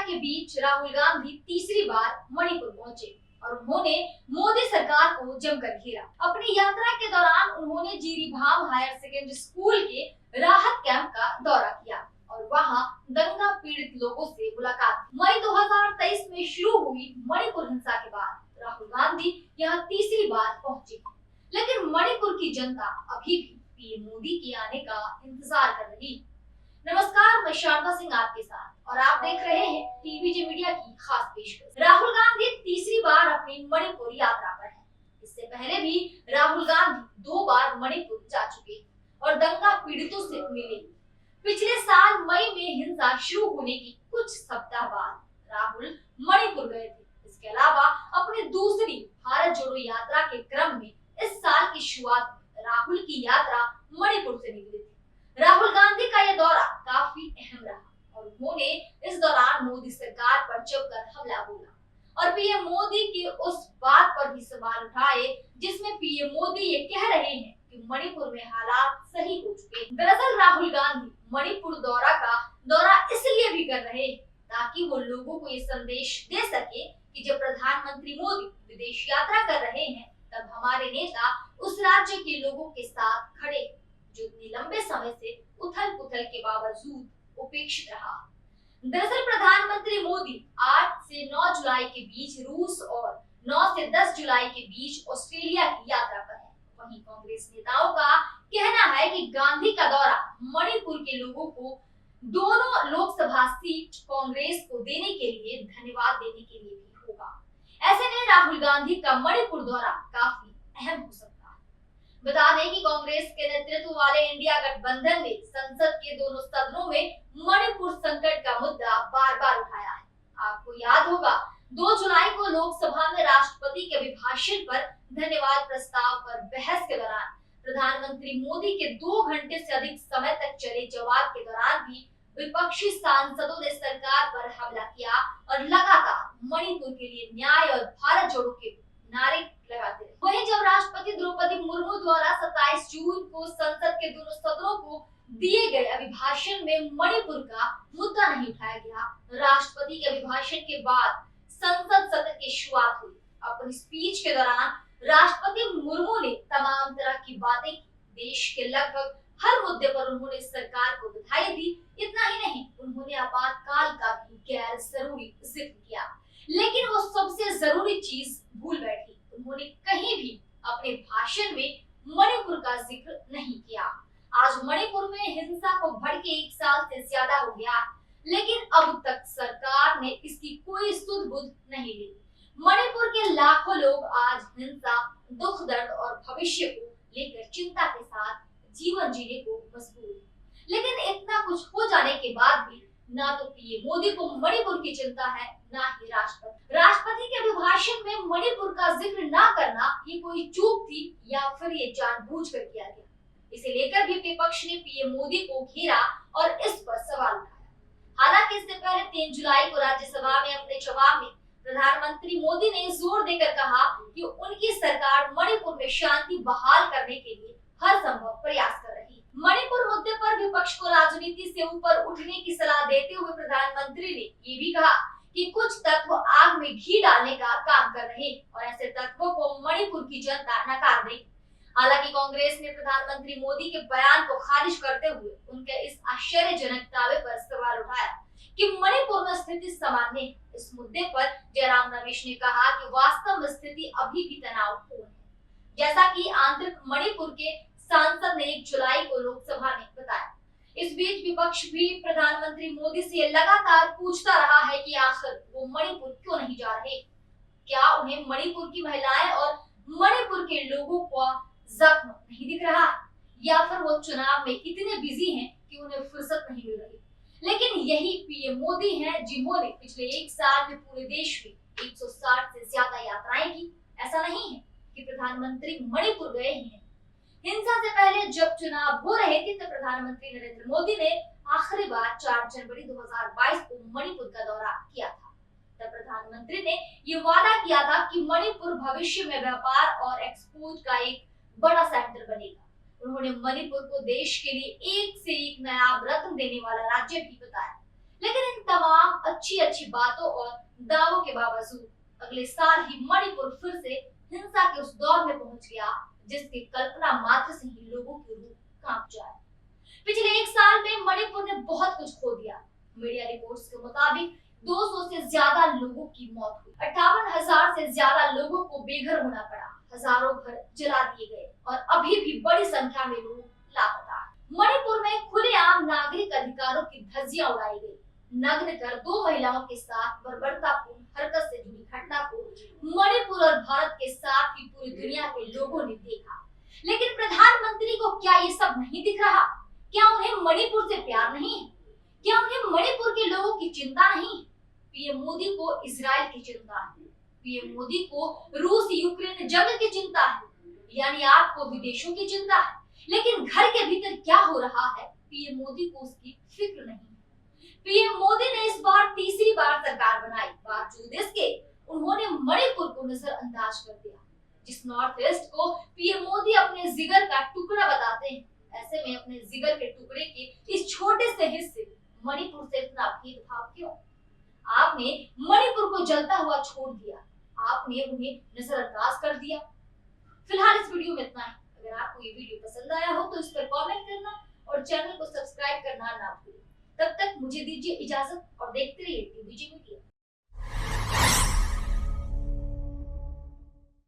के बीच राहुल गांधी तीसरी बार मणिपुर पहुंचे और उन्होंने मोदी सरकार को जमकर घेरा। अपनी यात्रा के दौरान उन्होंने जीरीबाम हायर सेकेंडरी स्कूल के राहत कैंप का दौरा किया और वहां दंगा पीड़ित लोगों से मुलाकात की। मई 2023 में शुरू हुई मणिपुर हिंसा के बाद राहुल गांधी यहाँ तीसरी बार पहुंचे, लेकिन मणिपुर की जनता अभी भी पीएम मोदी के आने का इंतजार कर रही। नमस्कार, मैं शारदा सिंह आपके साथ और आप देख रहे हैं टीवीजे मीडिया की खास पेशकश। राहुल गांधी तीसरी बार अपनी मणिपुर यात्रा पर हैं। इससे पहले भी राहुल गांधी 2 बार मणिपुर जा चुके और दंगा पीड़ितों से मिले। पिछले साल मई में हिंसा शुरू होने की कुछ सप्ताह बाद राहुल मणिपुर गए थे। इसके अलावा अपनी दूसरी भारत जोड़ो यात्रा के क्रम में इस साल की शुरुआत में राहुल की यात्रा मणिपुर से निकली थी। राहुल गांधी का यह दौरा काफी अहम रहा और उन्होंने इस दौरान मोदी सरकार पर जमकर हमला बोला और पीएम मोदी के उस बात पर भी सवाल उठाए जिसमें पीएम मोदी ये कह रहे हैं कि मणिपुर में हालात सही हो चुके। दरअसल राहुल गांधी मणिपुर दौरा इसलिए भी कर रहे हैं ताकि वो लोगों को ये संदेश दे सके कि जब प्रधानमंत्री मोदी विदेश यात्रा कर रहे हैं तब हमारे नेता उस राज्य के लोगों के साथ खड़े जो इतने लंबे समय से उथल पुथल के बावजूद उपेक्षित रहा। दरअसल प्रधानमंत्री मोदी 8 से 9 जुलाई के बीच रूस और 9 से 10 जुलाई के बीच ऑस्ट्रेलिया की यात्रा पर है। वहीं कांग्रेस नेताओं का कहना है कि गांधी का दौरा मणिपुर के लोगों को दोनों लोकसभा सीट कांग्रेस को देने के लिए धन्यवाद देने के लिए भी होगा। ऐसे में राहुल गांधी का मणिपुर दौरा काफी अहम हो सकता है। बता दें कि कांग्रेस के नेतृत्व वाले इंडिया गठबंधन ने संसद के दोनों सदनों में मणिपुर संकट का मुद्दा बार बार उठाया है। आपको याद होगा 2 जुलाई को लोकसभा में राष्ट्रपति के अभिभाषण पर धन्यवाद प्रस्ताव पर बहस के दौरान प्रधानमंत्री मोदी के 2 घंटे से अधिक समय तक चले जवाब के दौरान भी विपक्षी सांसदों ने सरकार पर हमला किया और लगातार मणिपुर के लिए न्याय और भारत जोड़ो के नारे लगाते रहे। वहीं जब राष्ट्रपति द्रौपदी मुर्मू द्वारा 27 जून को संसद के दोनों सदनों को दिए गए अभिभाषण में मणिपुर का मुद्दा नहीं उठाया गया, राष्ट्रपति के अभिभाषण के बाद संसद सत्र की शुरुआत हुई। अपनी स्पीच के दौरान राष्ट्रपति मुर्मू ने तमाम तरह की बातें की। देश के लगभग हर मुद्दे पर उन्होंने सरकार को बधाई दी। इतना ही नहीं, उन्होंने आपातकाल का भी गैर जरूरी जिक्र किया, लेकिन वो सबसे जरूरी चीज भूल बैठी। उन्होंने कहीं भी अपने भाषण में मणिपुर का जिक्र नहीं किया। आज मणिपुर में हिंसा को भड़के 1 साल से ज्यादा हो गया, लेकिन अब तक सरकार ने इसकी कोई सुध बुध नहीं ली। मणिपुर के लाखों लोग आज हिंसा, दुख दर्द और भविष्य को लेकर चिंता के साथ जीवन जीने को मजबूर है। लेकिन इतना कुछ हो जाने के बाद भी ना तो पीएम मोदी को मणिपुर की चिंता है, ना ही राष्ट्रपति के अभिभाषण में मणिपुर का जिक्र ना करना ये कोई चूक थी या फिर ये जानबूझकर किया गया। इसे लेकर भी विपक्ष ने पीएम मोदी को घेरा और इस पर सवाल उठाया। हालांकि इससे पहले 3 जुलाई को राज्यसभा में अपने जवाब में प्रधानमंत्री मोदी ने जोर देकर कहा कि उनकी सरकार मणिपुर में शांति बहाल करने के लिए हर संभव प्रयास कर रही। मणिपुर मुद्दे पर विपक्ष को राजनीति से ऊपर उठने की सलाह देते हुए प्रधानमंत्री ने ये भी कहा कि कुछ तत्व आग में घी डालने का काम कर रहे और ऐसे तत्वों को मणिपुर की जनता नकार देगी। हालांकि कांग्रेस ने प्रधानमंत्री मोदी के बयान को खारिज करते हुए उनके इस आश्चर्यजनक दावे पर सवाल उठाया कि मणिपुर में स्थिति सामान्य है। इस मुद्दे पर जयराम रमेश ने कहा कि वास्तव में स्थिति अभी भी तनावपूर्ण है, जैसा कि आंतरिक मणिपुर के सांसद ने 1 जुलाई को लोकसभा में बताया। इस बीच विपक्ष भी प्रधानमंत्री मोदी से लगातार पूछता रहा है कि आखिर वो मणिपुर क्यों नहीं जा रहे, क्या उन्हें मणिपुर की महिलाएं और मणिपुर के लोगों का जख्म नहीं दिख रहा है, या फिर वो चुनाव में इतने बिजी हैं कि उन्हें फुर्सत नहीं मिल रही। लेकिन यही पीएम मोदी हैं जिन्होंने पिछले 1 साल में पूरे देश में 160 से ज्यादा यात्राएं की। ऐसा नहीं है कि प्रधानमंत्री मणिपुर गए ही हैं। हिंसा से पहले जब चुनाव हो रहे थे तब प्रधानमंत्री नरेंद्र मोदी ने आखिरी बार 4 जनवरी 2022 को मणिपुर का दौरा किया था। तब प्रधानमंत्री ने ये वादा किया था कि मणिपुर भविष्य में व्यापार और एक्सपोर्ट का एक बड़ा सेंटर बनेगा। उन्होंने मणिपुर को देश के लिए एक से एक नया रत्न देने वाला राज्य भी बताया। लेकिन इन तमाम अच्छी अच्छी बातों और दावों के बावजूद अगले साल ही मणिपुर फिर से हिंसा के उस दौर में पहुंच गया जिसकी कल्पना मात्र से ही लोगों की रूह कांप जाए। पिछले एक साल में मणिपुर ने बहुत कुछ खो दिया। मीडिया रिपोर्ट्स के मुताबिक 200 से ज्यादा लोगों की मौत हुई, 58,000 से ज्यादा लोगों को बेघर होना पड़ा, हजारों घर जला दिए गए और अभी भी बड़ी संख्या में लोग लापता हैं। मणिपुर में खुलेआम नागरिक अधिकारों की धज्जियां उड़ाई गई। नग्न कर 2 महिलाओं के साथ बर्बरतापूर्ण हरकत से जुड़ी घटना को मणिपुर और भारत के साथ ही पूरी दुनिया के लोगों ने देखा। लेकिन प्रधानमंत्री को क्या ये सब नहीं दिख रहा? क्या उन्हें मणिपुर से प्यार नहीं है? क्या उन्हें मणिपुर के लोगों की चिंता नहीं? पीएम मोदी को इजराइल की चिंता है, पीएम मोदी को रूस यूक्रेन जंग की चिंता है, यानी आपको विदेशों की चिंता है, लेकिन घर के भीतर क्या हो रहा है पीएम मोदी को उसकी फिक्र नहीं है। पीएम मोदी ने इस बार तीसरी बार सरकार बनाई, बावजूद इसके उन्होंने मणिपुर को नजरअंदाज कर दिया। जिस नॉर्थ ईस्ट को पीएम मोदी अपने जिगर का टुकड़ा बताते हैं, ऐसे में अपने जिगर के टुकड़े के इस छोटे से हिस्से मणिपुर से इतना भेदभाव क्यों? आपने मणिपुर को जलता हुआ छोड़ दिया, आपने उन्हें नजरअंदाज कर दिया। फिलहाल इस वीडियो में इतना ही। अगर आपको ये वीडियो पसंद आया हो तो इस पर कमेंट करना और चैनल को सब्सक्राइब करना ना भूलें। तब तक मुझे दीजिए इजाजत और देखते रहिए टीवीजी मीडिया।